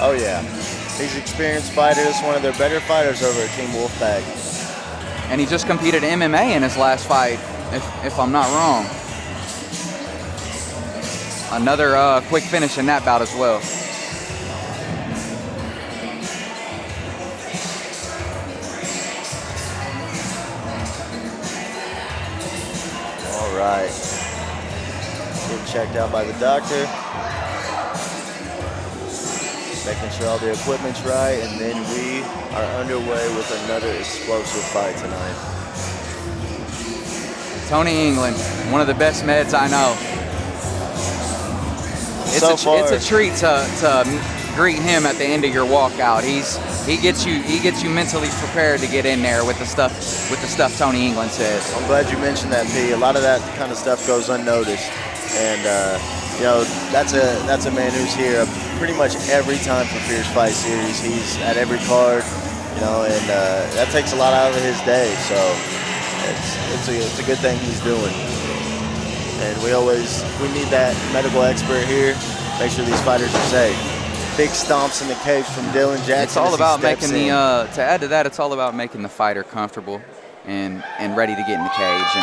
Oh, yeah. He's an experienced fighter. He's one of their better fighters over at Team Wolfpack. And he just competed MMA in his last fight, if I'm not wrong. Another quick finish in that bout as well. All right. Get checked out by the doctor. Making sure all the equipment's right, and then we are underway with another explosive fight tonight. Tony England, one of the best meds I know. It's a treat to greet him at the end of your walkout. He gets you mentally prepared to get in there with the stuff Tony England says. I'm glad you mentioned that, P. A lot of that kind of stuff goes unnoticed, and you know, that's a man who's here pretty much every time for Fierce Fight Series. He's at every card, you know, and that takes a lot out of his day. So it's a good thing he's doing. And we need that medical expert here. Make sure these fighters are safe. Big stomps in the cage from Dillon Jackson. It's all about making to add to that, it's all about making the fighter comfortable and ready to get in the cage,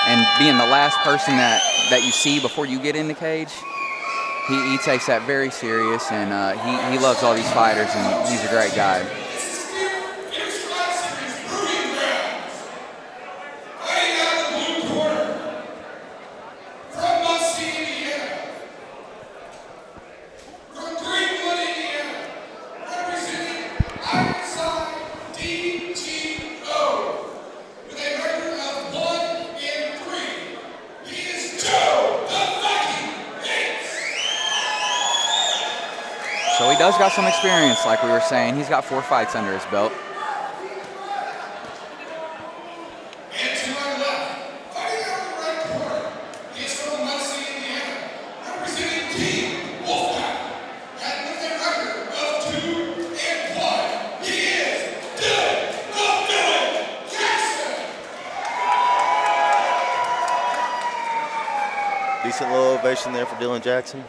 and being the last person that you see before you get in the cage. He takes that very serious, and he loves all these fighters, and he's a great guy. So he does got some experience, like we were saying. He's got 4 fights under his belt. And to my left, fighting out of the red corner, he is from Muncie, Indiana, representing Team Wolfpack. And with a record of 2-1, he is Dillon Jackson. Decent little ovation there for Dillon Jackson.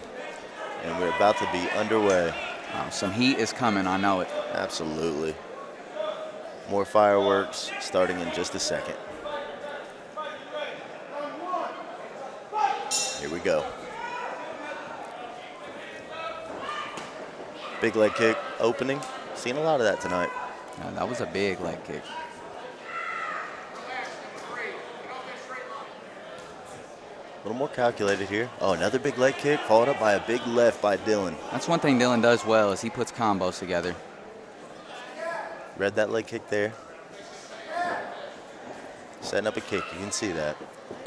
And we're about to be underway. Some heat is coming, I know it. Absolutely. More fireworks starting in just a second. Here we go. Big leg kick opening. Seen a lot of that tonight. Yeah, that was a big leg kick. A little more calculated here. Oh, another big leg kick, followed up by a big left by Dillon. That's one thing Dillon does well, is he puts combos together. Read that leg kick there. Setting up a kick, you can see that.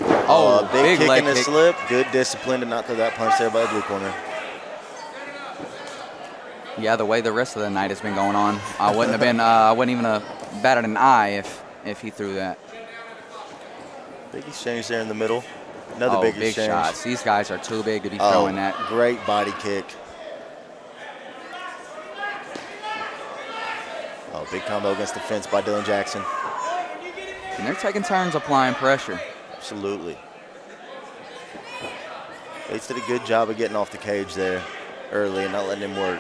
Oh, big kick leg in the kick. slip. Good discipline to not throw that punch there by the blue corner. Yeah, the way the rest of the night has been going on, I wouldn't even have batted an eye if he threw that. Big exchange there in the middle. Another big exchange. Shots. These guys are too big to be throwing that. Great body kick. Oh, big combo against the fence by Dillon Jackson. And they're taking turns applying pressure. Absolutely. Yates did a good job of getting off the cage there early and not letting him work.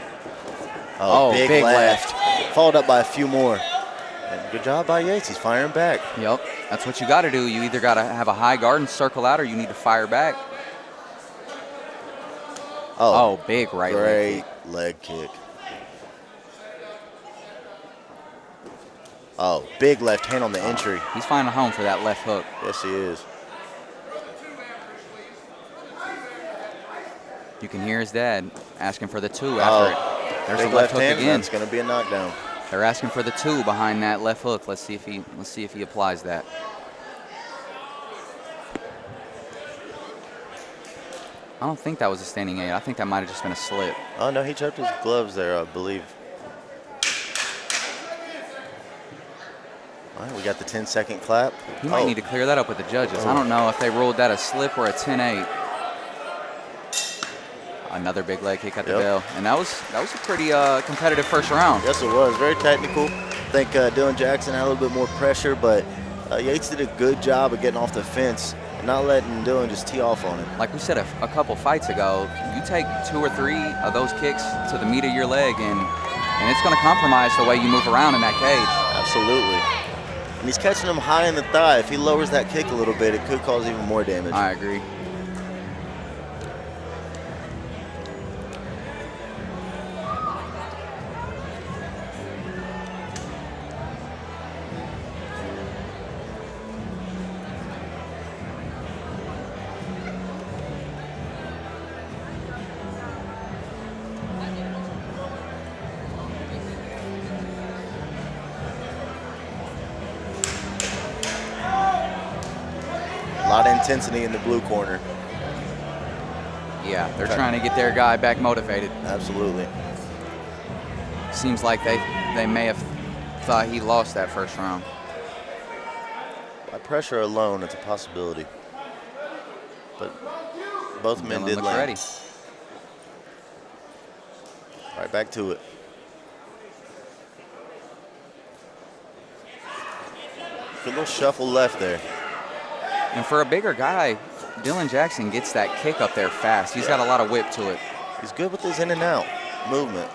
Oh, big left. Followed up by a few more. And good job by Yates. He's firing back. Yep. That's what you got to do. You either got to have a high guard and circle out, or you need to fire back. Oh, big right leg kick. Great leg kick. Oh, big left hand on the entry. He's finding a home for that left hook. Yes, he is. You can hear his dad asking for the 2 after it. There's Big a left hook hand, again. That's going to be a knockdown. They're asking for the 2 behind that left hook. Let's see if he applies that. I don't think that was a standing 8. I think that might have just been a slip. Oh, no, he chopped his gloves there, I believe. All right, we got the 10-second clap. He might need to clear that up with the judges. I don't know if they ruled that a slip or a 10-8. Another big leg kick at the bell. And that was a pretty competitive first round. Yes, it was. Very technical. I think Dillon Jackson had a little bit more pressure, but Yates did a good job of getting off the fence not letting Dillon just tee off on him. Like we said a couple fights ago, you take 2 or 3 of those kicks to the meat of your leg, and it's going to compromise the way you move around in that cage. Absolutely. And he's catching him high in the thigh. If he lowers that kick a little bit, it could cause even more damage. I agree. A lot of intensity in the blue corner. Yeah, they're trying to get their guy back motivated. Absolutely. Seems like they may have thought he lost that first round. By pressure alone, it's a possibility. But both men Dillon did looked land. ready. Right back to it. Good little shuffle left there. And for a bigger guy, Dillon Jackson gets that kick up there fast. He's got a lot of whip to it. He's good with his in and out movement.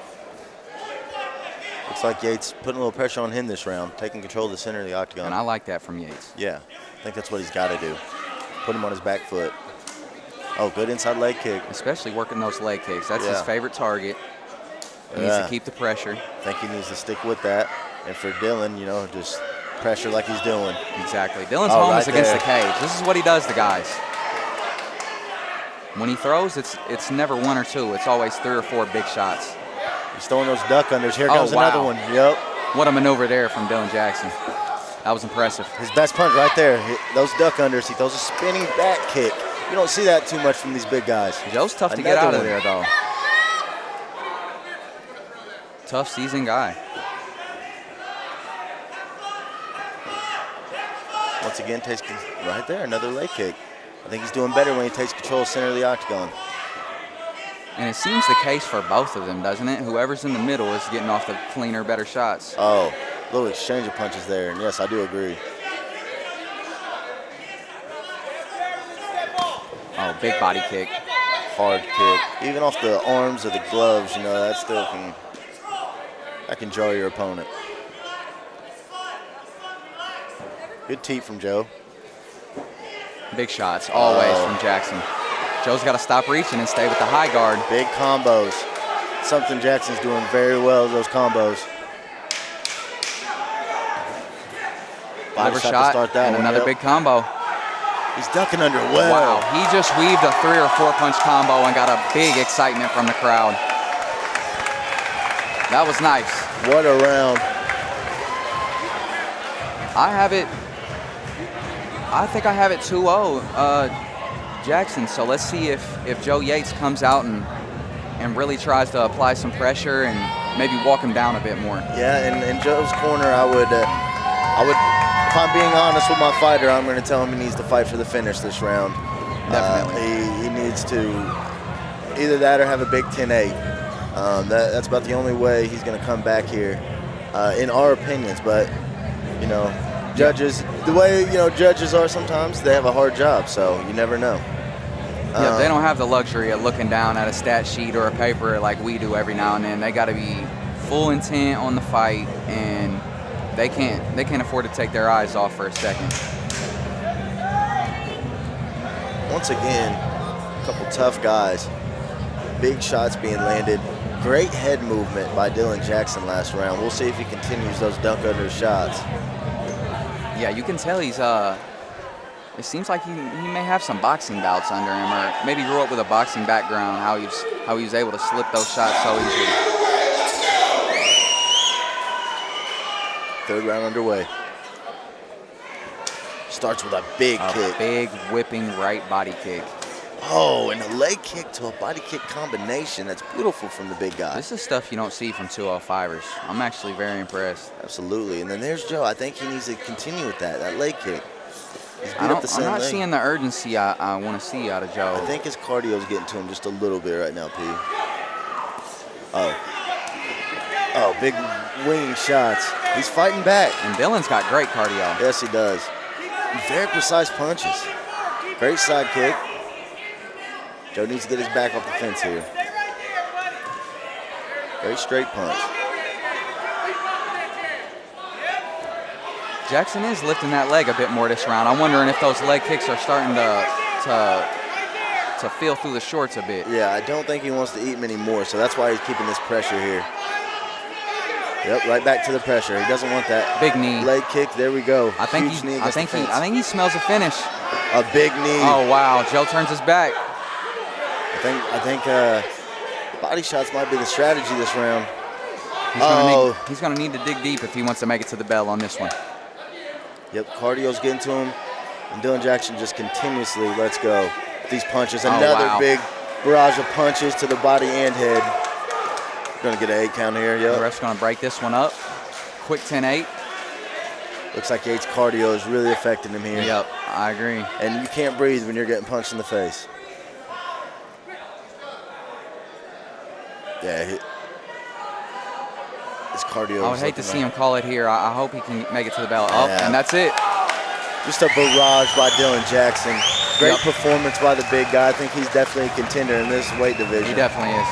Looks like Yates putting a little pressure on him this round, taking control of the center of the octagon. And I like that from Yates. Yeah, I think that's what he's got to do. Put him on his back foot. Oh, good inside leg kick. Especially working those leg kicks. That's his Yeah. favorite target. He needs to keep the pressure. I think he needs to stick with that. And for Dillon, you know, just pressure like he's doing. Exactly. Dillon's Oh, home right is against there. the cage. This is what he does to guys. When he throws, it's never 1 or 2. It's always 3 or 4 big shots. He's throwing those duck unders. Here Oh, comes another wow. one. Yep. What a maneuver there from Dillon Jackson. That was impressive. His best punch right there. Those duck unders. He throws a spinning back kick. You don't see that too much from these big guys. Joe's tough to get Another out of one. there, though. Tough, seasoned guy. Once again, takes right there, another leg kick. I think he's doing better when he takes control of the center of the octagon. And it seems the case for both of them, doesn't it? Whoever's in the middle is getting off the cleaner, better shots. Oh, little exchange of punches there, and yes, I do agree. Oh, big body kick. Hard kick. Even off the arms or the gloves, you know, that still can jar your opponent. Good teep from Joe. Big shots, always from Jackson. Joe's got to stop reaching and stay with the high guard. Big combos. Something Jackson's doing very well, those combos. Body Liver shot to shot start that and one, another yep. big combo. He's ducking under well. Wow, he just weaved a 3 or 4 punch combo and got a big excitement from the crowd. That was nice. What a round. I think I have it 2-0 Jackson. So let's see if Joe Yates comes out and really tries to apply some pressure and maybe walk him down a bit more. Yeah, in Joe's corner, I would, if I'm being honest with my fighter, I'm going to tell him he needs to fight for the finish this round. Definitely. He needs to either that or have a big 10-8. That's about the only way he's going to come back here, in our opinions. But, you know, judges, the way, you know, judges are sometimes, they have a hard job, so you never know. Yeah, they don't have the luxury of looking down at a stat sheet or a paper like we do every now and then. They got to be full intent on the fight, and they can't afford to take their eyes off for a second. Once again, a couple tough guys. Big shots being landed. Great head movement by Dillon Jackson last round. We'll see if he continues those dunk under shots. Yeah, you can tell he's it seems like he may have some boxing bouts under him, or maybe grew up with a boxing background, how he was able to slip those shots so easily. Third round underway. Starts with a big kick. Big whipping right body kick. Oh, and a leg kick to a body kick combination. That's beautiful from the big guy. This is stuff you don't see from 205ers. I'm actually very impressed. Absolutely. And then there's Joe. I think he needs to continue with that leg kick. He's beat I'm up the not same leg. seeing the urgency I want to see out of Joe. I think his cardio's getting to him just a little bit right now, P. Oh, big winging shots. He's fighting back. And Dillon's got great cardio. Yes, he does. Very precise punches. Great side kick. Joe needs to get his back off the fence here. Very straight punch. Jackson is lifting that leg a bit more this round. I'm wondering if those leg kicks are starting to feel through the shorts a bit. Yeah, I don't think he wants to eat many more, so that's why he's keeping this pressure here. Yep, right back to the pressure. He doesn't want that big knee. Leg kick. There we go. I think he smells a finish. A big knee. Oh wow, Joe turns his back. I think body shots might be the strategy this round. He's gonna need to dig deep if he wants to make it to the bell on this one. Yep, cardio's getting to him, and Dillon Jackson just continuously lets go. These punches, Oh, another wow. big barrage of punches to the body and head. Gonna get an 8 count here, The yep. ref's gonna break this one up. Quick 10-8. Looks like Yates' cardio is really affecting him here. Yep, I agree. And you can't breathe when you're getting punched in the face. Yeah, his cardio. I would hate to see him call it here. I hope he can make it to the bell. Oh, Yeah. and that's it. Just a barrage by Dillon Jackson. Great Yep. performance by the big guy. I think he's definitely a contender in this weight division. He definitely is.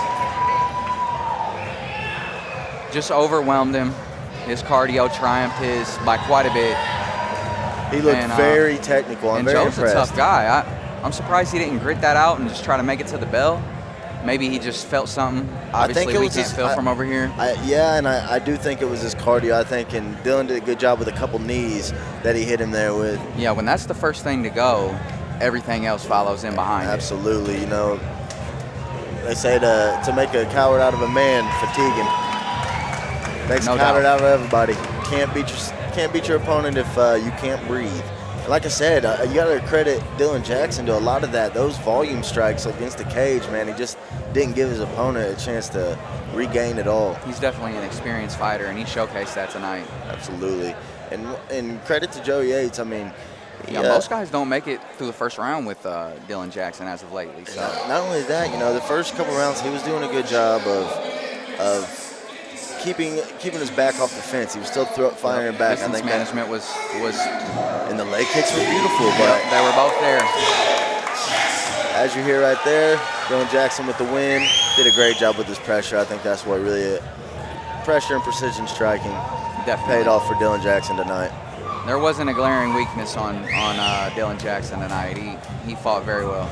Just overwhelmed him. His cardio triumphed his by quite a bit. He looked very technical. I'm and very Joe's impressed. a tough guy. I'm surprised he didn't grit that out and just try to make it to the bell. Maybe he just felt something. Obviously, we can't feel from over here. I do think it was his cardio. I think, and Dillon did a good job with a couple knees that he hit him there with. Yeah, when that's the first thing to go, everything else follows in behind. Absolutely. You know, they say to make a coward out of a man, fatiguing. Makes a coward out of everybody. Can't beat your opponent if you can't breathe. And like I said, you got to credit Dillon Jackson to a lot of that. Those volume strikes against the cage, man, he just didn't give his opponent a chance to regain it all. He's definitely an experienced fighter, and he showcased that tonight. Absolutely. And credit to Joe Yates. I mean, yeah, most guys don't make it through the first round with Dillon Jackson as of lately. So not only that, you know, the first couple rounds he was doing a good job of keeping his back off the fence. He was still firing it back. Distance I think management was and the leg kicks were beautiful, but they were both there. As you hear right there, Dillon Jackson with the win. Did a great job with his pressure. I think that's what really pressure and precision striking Definitely paid off for Dillon Jackson tonight. There wasn't a glaring weakness on Dillon Jackson tonight. He fought very well.